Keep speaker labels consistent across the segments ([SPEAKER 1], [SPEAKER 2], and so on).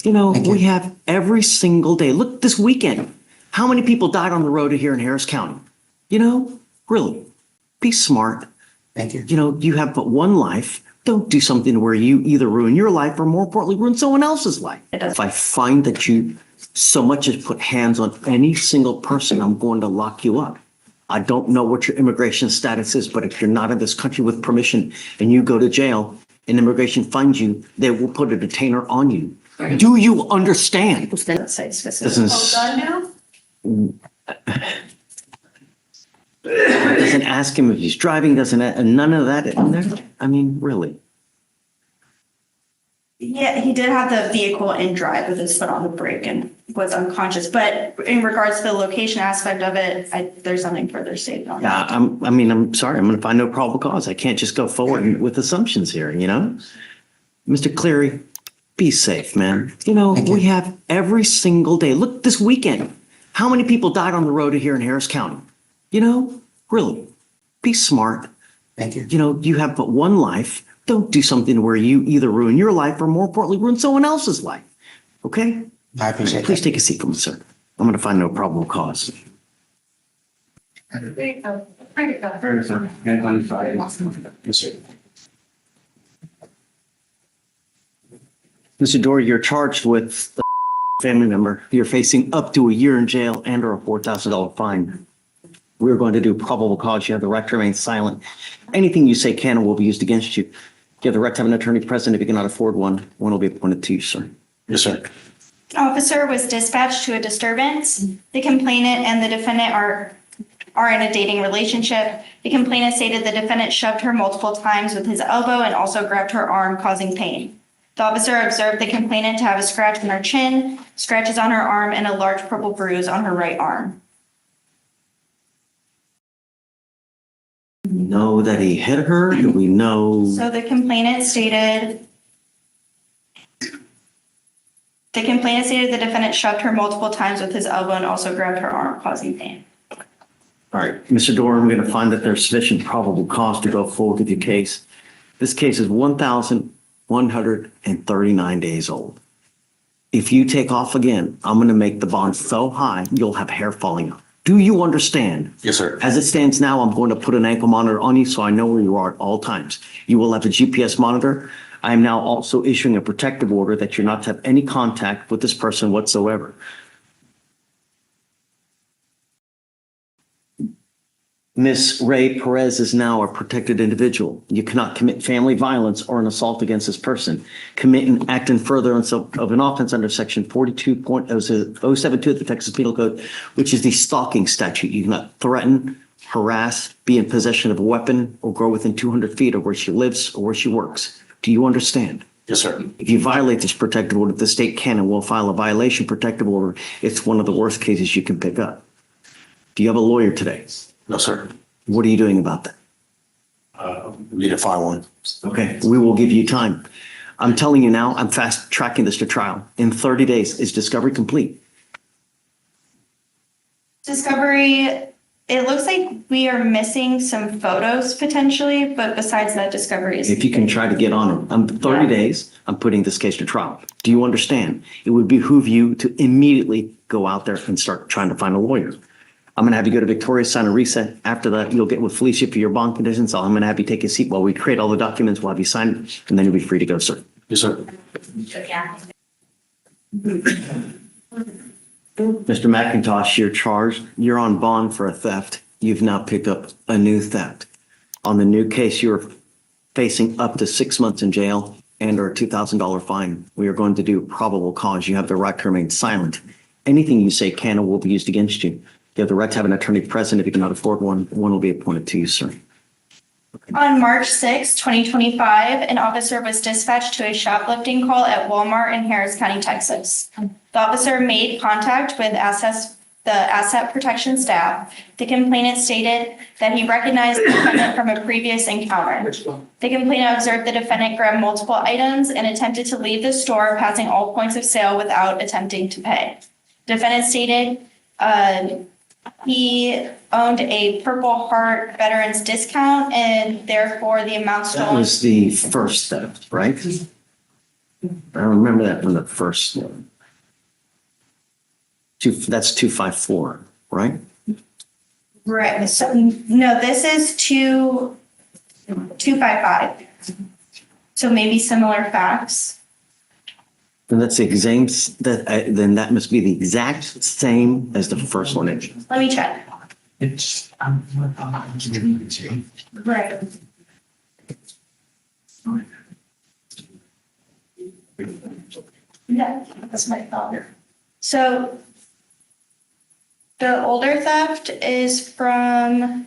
[SPEAKER 1] You know, we have every single day. Look, this weekend, how many people died on the road here in Harris County? You know, really, be smart.
[SPEAKER 2] Thank you.
[SPEAKER 1] You know, you have but one life. Don't do something where you either ruin your life or more importantly, ruin someone else's life. If I find that you so much as put hands on any single person, I'm going to lock you up. I don't know what your immigration status is, but if you're not in this country with permission and you go to jail and immigration finds you, they will put a detainer on you. Do you understand? Doesn't ask him if he's driving, doesn't, none of that in there? I mean, really?
[SPEAKER 3] Yeah, he did have the vehicle in drive with his foot on the brake and was unconscious. But in regards to the location aspect of it, there's nothing further stated on that.
[SPEAKER 1] I'm sorry. I'm going to find no probable cause. I can't just go forward with assumptions here, you know? Mr. Cleary, be safe, man. You know, we have every single day. Look, this weekend, how many people died on the road here in Harris County? You know, really, be smart.
[SPEAKER 2] Thank you.
[SPEAKER 1] You know, you have but one life. Don't do something where you either ruin your life or more importantly, ruin someone else's life. Okay?
[SPEAKER 2] I appreciate
[SPEAKER 1] Please
[SPEAKER 2] that.
[SPEAKER 1] take a seat for me, sir. I'm going to find no probable cause. Mr. Dory, you're charged with a family member. You're facing up to a year in jail and or a $4,000 fine. We're going to do probable cause. You have the right to remain silent. Anything you say can and will be used against you. You have the right to have an attorney present. If you cannot afford one, one will be appointed to you, sir.
[SPEAKER 2] Yes, sir.
[SPEAKER 3] Officer was dispatched to a disturbance. The complainant and the defendant are in a dating relationship. The complainant stated the defendant shoved her multiple times with his elbow and also grabbed her arm, causing pain. The officer observed the complainant to have a scratch on her chin, scratches on her arm, and a large purple bruise on her right arm.
[SPEAKER 1] Know that he hit her? Do we know?
[SPEAKER 3] So the complainant stated the defendant shoved her multiple times with his elbow and also grabbed her arm, causing pain.
[SPEAKER 1] All right, Mr. Doran, we're going to find that there's sufficient probable cause to go forward with your case. This case is 1,139 days old. If you take off again, I'm going to make the bond so high, you'll have hair falling out. Do you understand?
[SPEAKER 2] Yes, sir.
[SPEAKER 1] As it stands now, I'm going to put an ankle monitor on you so I know where you are at all times. You will have a GPS monitor. I am now also issuing a protective order that you're not to have any contact with this person whatsoever. Miss Ray Perez is now a protected individual. You cannot commit family violence or an assault against this person. Commit and act in furtherance of an offense under section 42.072 of the Texas Penal Code, which is the stalking statute. You cannot threaten, harass, be in possession of a weapon, or go within 200 feet of where she lives or where she works. Do you understand?
[SPEAKER 2] Yes, sir.
[SPEAKER 1] If you violate this protective order, the state can and will file a violation protective order. It's one of the worst cases you can pick up. Do you have a lawyer today?
[SPEAKER 2] No, sir.
[SPEAKER 1] What are you doing about that?
[SPEAKER 2] We need to find one.
[SPEAKER 1] Okay, we will give you time. I'm telling you now, I'm fast tracking this to trial. In 30 days, is discovery complete?
[SPEAKER 3] Discovery, it looks like we are missing some photos potentially, but besides that, discovery is.
[SPEAKER 1] If you can try to get on it. 30 days, I'm putting this case to trial. Do you understand? It would behoove you to immediately go out there and start trying to find a lawyer. I'm going to have you go to Victoria, sign a reset. After that, you'll get with Felicia for your bond conditions. I'm going to have you take a seat while we create all the documents. We'll have you sign it, and then you'll be free to go, sir.
[SPEAKER 2] Yes, sir.
[SPEAKER 1] Mr. McIntosh, you're charged. You're on bond for a theft. You've now picked up a new theft. On the new case, you're facing up to 6 months in jail and or a $2,000 fine. We are going to do probable cause. You have the right to remain silent. Anything you say can or will be used against you. You have the right to have an attorney present. If you cannot afford one, one will be appointed to you, sir.
[SPEAKER 3] On March 6, 2025, an officer was dispatched to a shoplifting call at Walmart in Harris County, Texas. The officer made contact with the asset protection staff. The complainant stated that he recognized the defendant from a previous encounter. The complainant observed the defendant grab multiple items and attempted to leave the store, passing all points of sale without attempting to pay. The defendant stated he owned a Purple Heart Veterans discount and therefore the amount
[SPEAKER 1] That
[SPEAKER 3] stolen.
[SPEAKER 1] was the first theft, right? I remember that from the first. That's 254, right?
[SPEAKER 3] Right, so, no, this is 255. So maybe similar facts.
[SPEAKER 1] Then that's the exact, then that must be the exact same as the first one.
[SPEAKER 3] Let me check.
[SPEAKER 4] It's.
[SPEAKER 3] Right. Yeah, that's my thought. So the older theft is from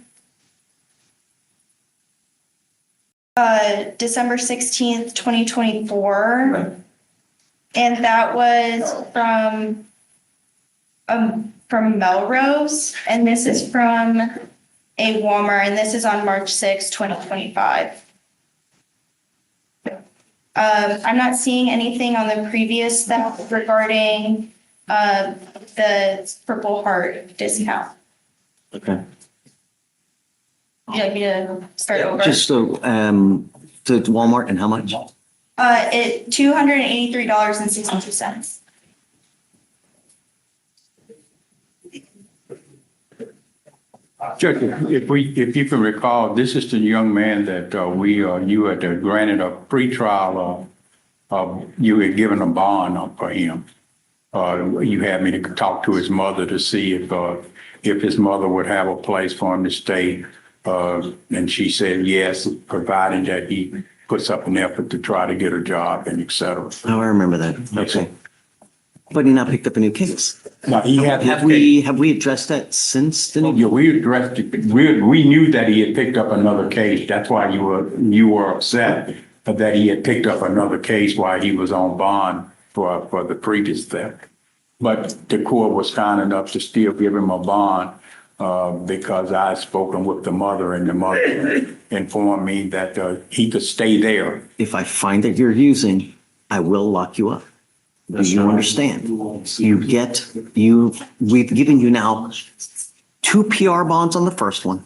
[SPEAKER 3] December 16th, 2024.
[SPEAKER 1] Right.
[SPEAKER 3] And that was from Melrose, and this is from a Walmart, and this is on March 6th, 2025. I'm not seeing anything on the previous theft regarding the Purple Heart discount.
[SPEAKER 1] Okay.
[SPEAKER 3] Would you like me to start over?
[SPEAKER 1] Just so, to Walmart and how much?
[SPEAKER 3] $283.62.
[SPEAKER 4] Judge, if you can recall, this is the young man that you had granted a pretrial, you had given a bond for him. You had me to talk to his mother to see if his mother would have a place for him to stay. And she said yes, provided that he puts up an effort to try to get a job and et cetera.
[SPEAKER 1] Oh, I remember that. Okay. But he now picked up a new case.
[SPEAKER 4] Now, he had.
[SPEAKER 1] Have we addressed that since then?
[SPEAKER 4] Yeah, we addressed it. We knew that he had picked up another case. That's why you were upset that he had picked up another case while he was on bond for the previous theft. But the court was kind enough to still give him a bond because I had spoken with the mother, and the mother informed me that he could stay there.
[SPEAKER 1] If I find that you're using, I will lock you up. Do you understand? We've given you now 2 PR bonds on the first one,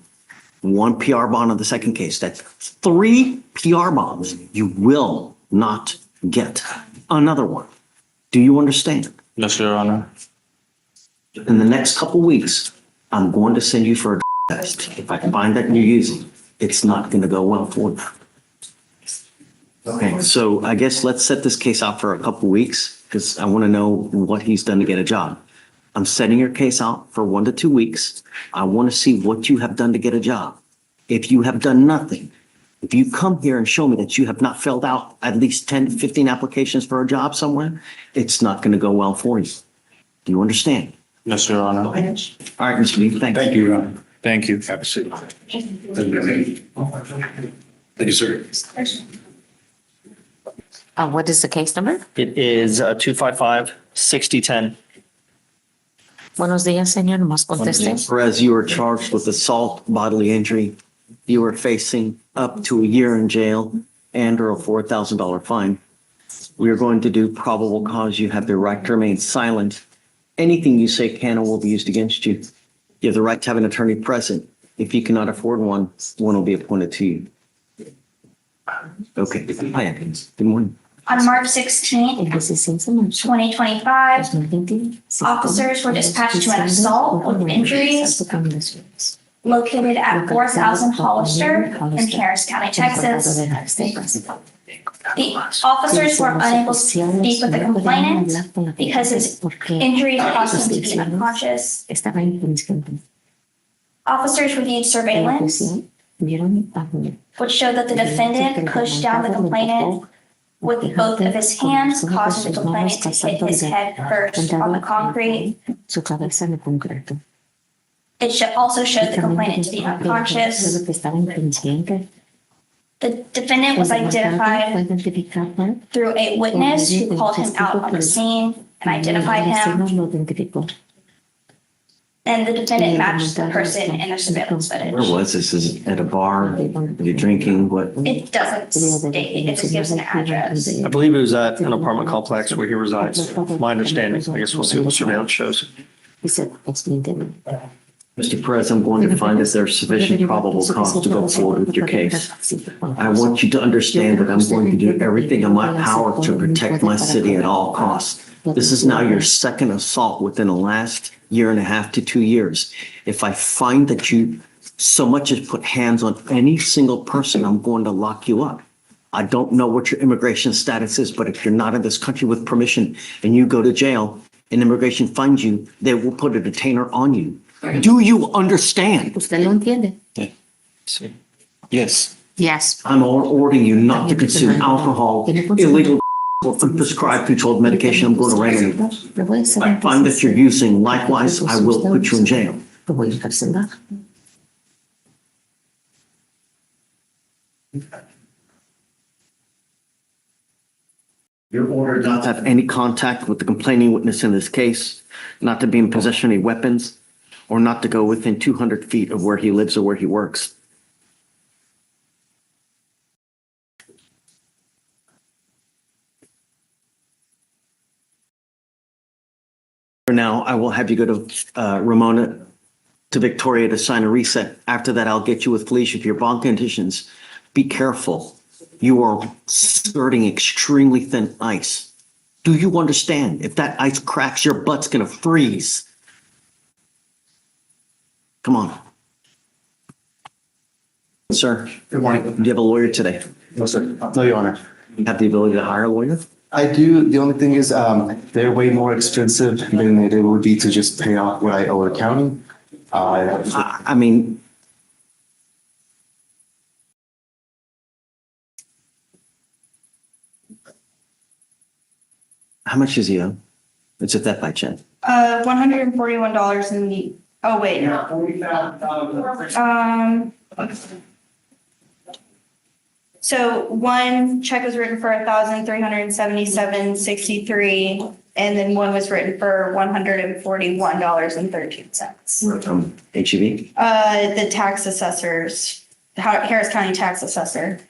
[SPEAKER 1] 1 PR bond on the second case. That's 3 PR bonds. You will not get another one. Do you understand?
[SPEAKER 2] Yes, Your Honor.
[SPEAKER 1] In the next couple weeks, I'm going to send you for a test. If I find that you're using, it's not going to go well for you. Okay, so I guess let's set this case out for a couple weeks because I want to know what he's done to get a job. I'm setting your case out for 1 to 2 weeks. I want to see what you have done to get a job. If you have done nothing, if you come here and show me that you have not filled out at least 10 to 15 applications for a job somewhere, it's not going to go well for you. Do you understand?
[SPEAKER 2] Yes, Your Honor.
[SPEAKER 1] All right, Mr. Lee, thank you.
[SPEAKER 4] Thank you, Your Honor.
[SPEAKER 2] Thank you.
[SPEAKER 4] Have a seat.
[SPEAKER 2] Thank you, sir.
[SPEAKER 5] What is the case number?
[SPEAKER 6] It is 255-6010.
[SPEAKER 5] Buenos días, señor. Nomás conteste.
[SPEAKER 1] Whereas you were charged with assault, bodily injury, you were facing up to a year in jail and or a $4,000 fine. We are going to do probable cause. You have the right to remain silent. Anything you say can or will be used against you. You have the right to have an attorney present. If you cannot afford one will be appointed to you. Okay. Hi, Atkins. Good morning.
[SPEAKER 3] On March 16th,
[SPEAKER 5] El 16 de marzo
[SPEAKER 3] 2025,
[SPEAKER 5] 2020,
[SPEAKER 3] officers were dispatched to an assault with injuries located at 4000 Hollister in Harris County, Texas. The officers were unable to speak with the complainant because his injuries caused him to be unconscious. Officers reviewed surveillance, which showed that the defendant pushed down the complainant with both of his hands, causing the complainant to hit his head first on the concrete. It also showed the complainant to be unconscious. The defendant was identified through a witness who called him out on the scene and identified him. And the defendant matched the person in the surveillance
[SPEAKER 1] Where
[SPEAKER 3] footage.
[SPEAKER 1] was this? Is it at a bar? Are you drinking? What?
[SPEAKER 3] It doesn't state, it just gives an address.
[SPEAKER 6] I believe it was at an apartment complex where he resides. My understanding. I guess we'll see what the surveillance shows.
[SPEAKER 1] Mr. Perez, I'm going to find that there's sufficient probable cause to go forward with your case. I want you to understand that I'm going to do everything in my power to protect my city at all costs. This is now your second assault within the last year and a half to 2 years. If I find that you so much as put hands on any single person, I'm going to lock you up. I don't know what your immigration status is, but if you're not in this country with permission and you go to jail and immigration finds you, they will put a detainer on you. Do you understand?
[SPEAKER 5] ¿Usted lo entiende?
[SPEAKER 2] Yes.
[SPEAKER 5] Yes.
[SPEAKER 1] I'm ordering you not to consume alcohol, illegal or prescribed controlled medication. I'm going to write you. If I find that you're using, likewise, I will put you in jail.
[SPEAKER 5] Lo voy a encarcelar.
[SPEAKER 1] You're ordered not to have any contact with the complaining witness in this case, not to be in possession of any weapons, or not to go within 200 feet of where he lives or where he works. For now, I will have you go to Ramona, to Victoria to sign a reset. After that, I'll get you with Felicia for your bond conditions. Be careful. You are skirting extremely thin ice. Do you understand? If that ice cracks, your butt's going to freeze. Come on. Sir,
[SPEAKER 2] Good morning.
[SPEAKER 1] do you have a lawyer today?
[SPEAKER 2] No, sir. No, Your Honor.
[SPEAKER 1] You have the ability to hire a lawyer?
[SPEAKER 2] I do. The only thing is, they're way more expensive than it would be to just pay off what I owe the county.
[SPEAKER 1] I mean, how much does he owe? It's a theft by check.
[SPEAKER 3] $141 in the, oh, wait, no. So one check was written for $1,377.63, and then one was written for $141.13.
[SPEAKER 1] HEB?
[SPEAKER 3] The tax assessors, Harris County tax assessor.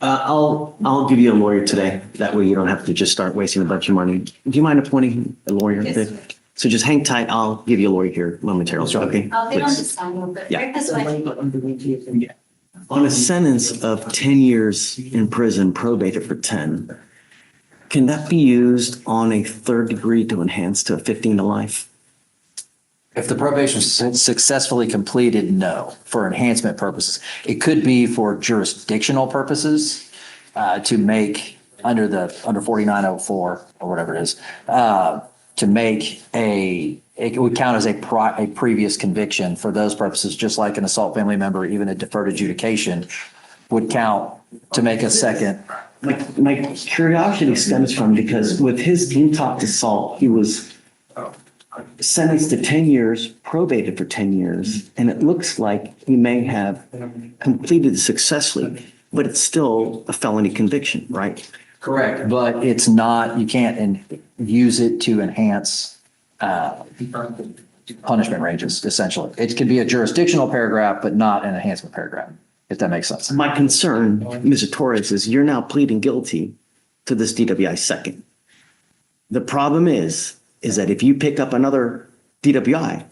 [SPEAKER 1] I'll give you a lawyer today. That way you don't have to just start wasting a bunch of money. Do you mind appointing a lawyer?
[SPEAKER 7] Yes.
[SPEAKER 1] So just hang tight. I'll give you a lawyer here momentarily, okay?
[SPEAKER 7] They don't
[SPEAKER 1] Please.
[SPEAKER 7] discount them, but
[SPEAKER 1] Yeah.
[SPEAKER 7] right this way.
[SPEAKER 1] On a sentence of 10 years in prison, probated for 10, can that be used on a third degree to enhance to a 15 to life?
[SPEAKER 8] If the probation is successfully completed, no, for enhancement purposes. It could be for jurisdictional purposes, to make under 4904 or whatever it is, to make it would count as a previous conviction for those purposes, just like an assault family member, even a deferred adjudication would count to make a second.
[SPEAKER 1] My curiosity stems from because with his intox assault, he was sentenced to 10 years, probated for 10 years, and it looks like he may have completed successfully, but it's still a felony conviction, right?
[SPEAKER 8] Correct. But it's not, you can't use it to enhance punishment ranges, essentially. It could be a jurisdictional paragraph, but not an enhancement paragraph, if that makes sense.
[SPEAKER 1] My concern, Mr. Torres, is you're now pleading guilty to this DWI second. The problem is that if you pick up another DWI,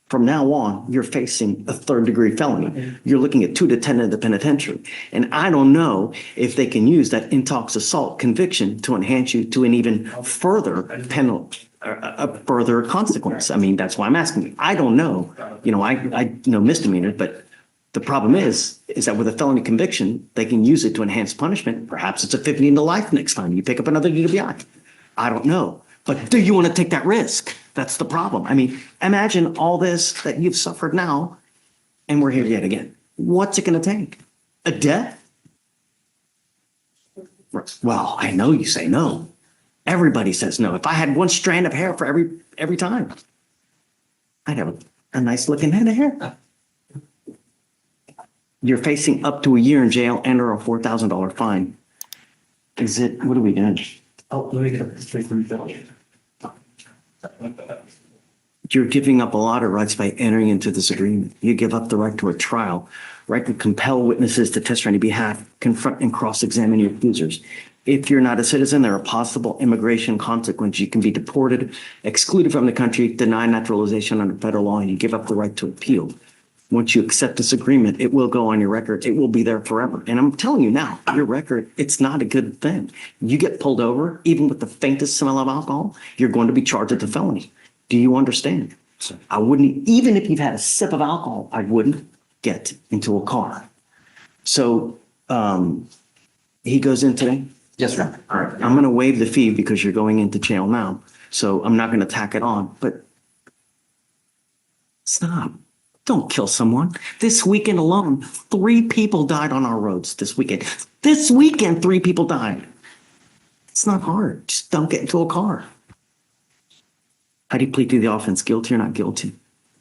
[SPEAKER 1] from now on, you're facing a third degree felony. You're looking at 2 to 10 in the penitentiary. And I don't know if they can use that intox assault conviction to enhance you to an even further penalty, a further consequence. I mean, that's why I'm asking you. I don't know. I know misdemeanors, but the problem is that with a felony conviction, they can use it to enhance punishment. Perhaps it's a 15 to life next time you pick up another DWI. I don't know. But do you want to take that risk? That's the problem. I mean, imagine all this that you've suffered now, and we're here yet again. What's it going to take? A death? Well, I know you say no. Everybody says no. If I had one strand of hair for every time, I'd have a nice looking head of hair. You're facing up to a year in jail and or a $4,000 fine. What are we doing?
[SPEAKER 2] Oh, let me get a straight from the
[SPEAKER 1] You're giving up a lot of rights by entering into this agreement. You give up the right to a trial, right to compel witnesses to testify on your behalf, confront and cross-examine your accusers. If you're not a citizen, there are possible immigration consequences. You can be deported, excluded from the country, denied naturalization under federal law, and you give up the right to appeal. Once you accept this agreement, it will go on your record. It will be there forever. And I'm telling you now, your record, it's not a good thing. You get pulled over, even with the faintest smell of alcohol, you're going to be charged with a felony. Do you understand? So I wouldn't, even if you've had a sip of alcohol, I wouldn't get into a car. So he goes in today?
[SPEAKER 8] Yes, sir.
[SPEAKER 1] All right, I'm going to waive the fee because you're going into jail now. So I'm not going to tack it on, but stop. Don't kill someone. This weekend alone, 3 people died on our roads this weekend. This weekend, 3 people died. It's not hard. Just don't get into a car. How do you plead to the offense? Guilty or not guilty?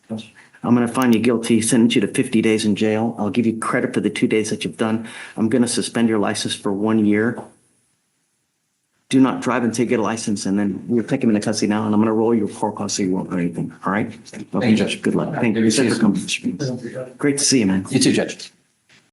[SPEAKER 1] I'm going to find you guilty, sentence you to 50 days in jail. I'll give you credit for the 2 days that you've done. I'm going to suspend your license for 1 year. Do not drive until you get a license, and then we'll take him into custody now, and I'm going to roll your court costs so you won't do anything. All right?
[SPEAKER 8] Thank you, Judge.
[SPEAKER 1] Good luck. Thank you. Great to see you, man.
[SPEAKER 8] You too, Judge.